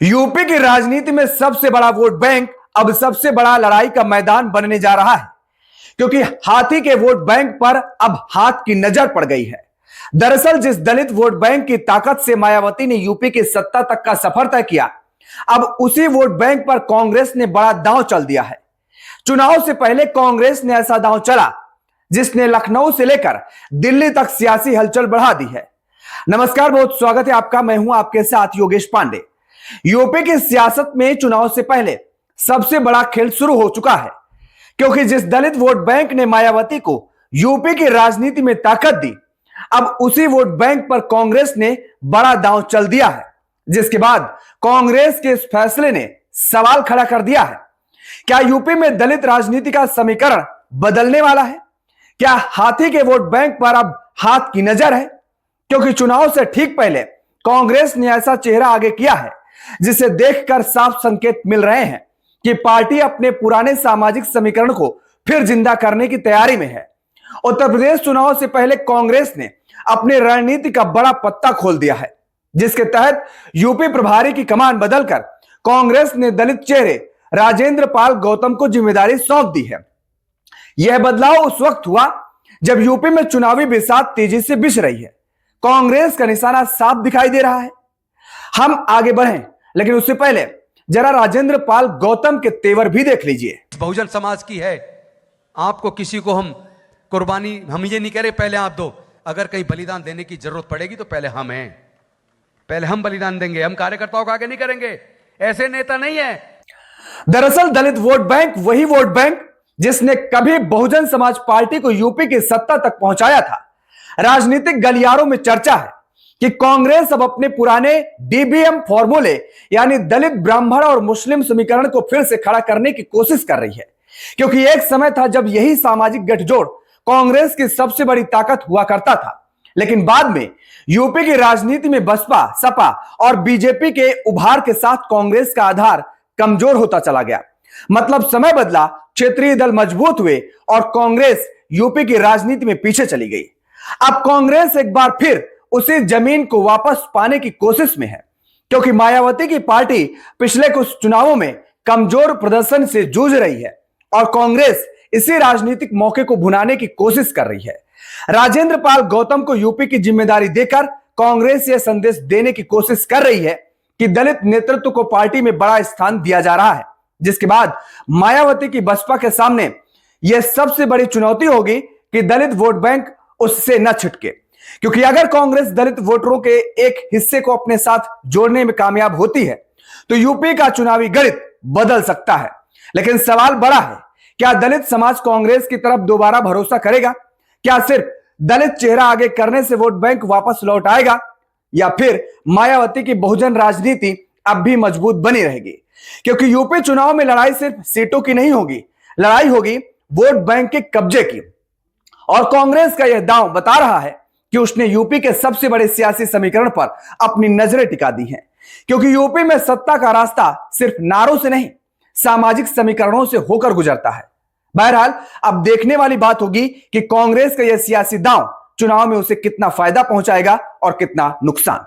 UP की राजनीति में सबसे बड़ा वोट बैंक अब सबसे बड़ा लड़ाई का मैदान बनने जा रहा है, क्योंकि हाथी के वोट बैंक पर अब हाथ की नजर पड़ गई है। दरअसल जिस दलित वोट बैंक की ताकत से मायावती ने यूपी की सत्ता तक का सफर तय किया, अब उसी वोट बैंक पर कांग्रेस ने बड़ा दांव चल दिया है। चुनाव से पहले कांग्रेस ने ऐसा दांव चला जिसने लखनऊ से लेकर दिल्ली तक सियासी हलचल बढ़ा दी है। नमस्कार, बहुत स्वागत है आपका। मैं हूं आपके साथ योगेश पांडे। यूपी की सियासत में चुनाव से पहले सबसे बड़ा खेल शुरू हो चुका है, क्योंकि जिस दलित वोट बैंक ने मायावती को यूपी की राजनीति में ताकत दी, अब उसी वोट बैंक पर कांग्रेस ने बड़ा दांव चल दिया है, जिसके बाद कांग्रेस के इस फैसले ने सवाल खड़ा कर दिया है। क्या यूपी में दलित राजनीति का समीकरण बदलने वाला है? क्या हाथी के वोट बैंक पर अब हाथ की नजर है? क्योंकि चुनाव से ठीक पहले कांग्रेस ने ऐसा चेहरा आगे किया है जिसे देखकर साफ संकेत मिल रहे हैं कि पार्टी अपने पुराने सामाजिक समीकरण को फिर जिंदा करने की तैयारी में है। उत्तर प्रदेश चुनाव से पहले कांग्रेस ने अपनी रणनीति का बड़ा पत्ता खोल दिया है, जिसके तहत यूपी प्रभारी की कमान बदलकर कांग्रेस ने दलित चेहरे राजेंद्र पाल गौतम को जिम्मेदारी सौंप दी है। यह बदलाव उस वक्त हुआ जब यूपी में चुनावी बिसात तेजी से बिछ रही है। कांग्रेस का निशाना साफ दिखाई दे रहा है। हम आगे बढ़ें, लेकिन उससे पहले जरा राजेंद्र पाल गौतम के तेवर भी देख लीजिए। बहुजन समाज की है, आपको किसी को हम कुर्बानी, हम ये नहीं कह रहे पहले आप दो, अगर कहीं बलिदान देने की जरूरत पड़ेगी तो पहले हम हैं, पहले हम बलिदान देंगे। हम कार्यकर्ताओं को आगे नहीं करेंगे, ऐसे नेता नहीं है। दरअसल दलित वोट बैंक वही वोट बैंक जिसने कभी बहुजन समाज पार्टी को यूपी की सत्ता तक पहुंचाया था। राजनीतिक गलियारों में चर्चा है कि कांग्रेस अब अपने पुराने डीबीएम फॉर्मूले यानी दलित, ब्राह्मण और मुस्लिम समीकरण को फिर से खड़ा करने की कोशिश कर रही है, क्योंकि एक समय था जब यही सामाजिक गठजोड़ कांग्रेस की सबसे बड़ी ताकत हुआ करता था। लेकिन बाद में यूपी की राजनीति में बसपा, सपा और बीजेपी के उभार के साथ कांग्रेस का आधार कमजोर होता चला गया। मतलब समय बदला, क्षेत्रीय दल मजबूत हुए और कांग्रेस यूपी की राजनीति में पीछे चली गई। अब कांग्रेस एक बार फिर उसी जमीन को वापस पाने की कोशिश में है, क्योंकि मायावती की पार्टी पिछले कुछ चुनावों में कमजोर प्रदर्शन से जूझ रही है और कांग्रेस इसी राजनीतिक मौके को भुनाने की कोशिश कर रही है। राजेंद्र पाल गौतम को यूपी की जिम्मेदारी देकर कांग्रेस यह संदेश देने की कोशिश कर रही है कि दलित नेतृत्व को पार्टी में बड़ा स्थान दिया जा रहा है, जिसके बाद मायावती की बसपा के सामने यह सबसे बड़ी चुनौती होगी कि दलित वोट बैंक उससे न छिटके। क्योंकि अगर कांग्रेस दलित वोटरों के एक हिस्से को अपने साथ जोड़ने में कामयाब होती है तो यूपी का चुनावी गणित बदल सकता है। लेकिन सवाल बड़ा है, क्या दलित समाज कांग्रेस की तरफ दोबारा भरोसा करेगा? क्या सिर्फ दलित चेहरा आगे करने से वोट बैंक वापस लौट आएगा, या फिर मायावती की बहुजन राजनीति अब भी मजबूत बनी रहेगी? क्योंकि यूपी चुनाव में लड़ाई सिर्फ सीटों की नहीं होगी, लड़ाई होगी वोट बैंक के कब्जे की। और कांग्रेस का यह दांव बता रहा है कि उसने यूपी के सबसे बड़े सियासी समीकरण पर अपनी नजरें टिका दी हैं, क्योंकि यूपी में सत्ता का रास्ता सिर्फ नारों से नहीं, सामाजिक समीकरणों से होकर गुजरता है। बहरहाल अब देखने वाली बात होगी कि कांग्रेस का यह सियासी दांव चुनाव में उसे कितना फायदा पहुंचाएगा और कितना नुकसान।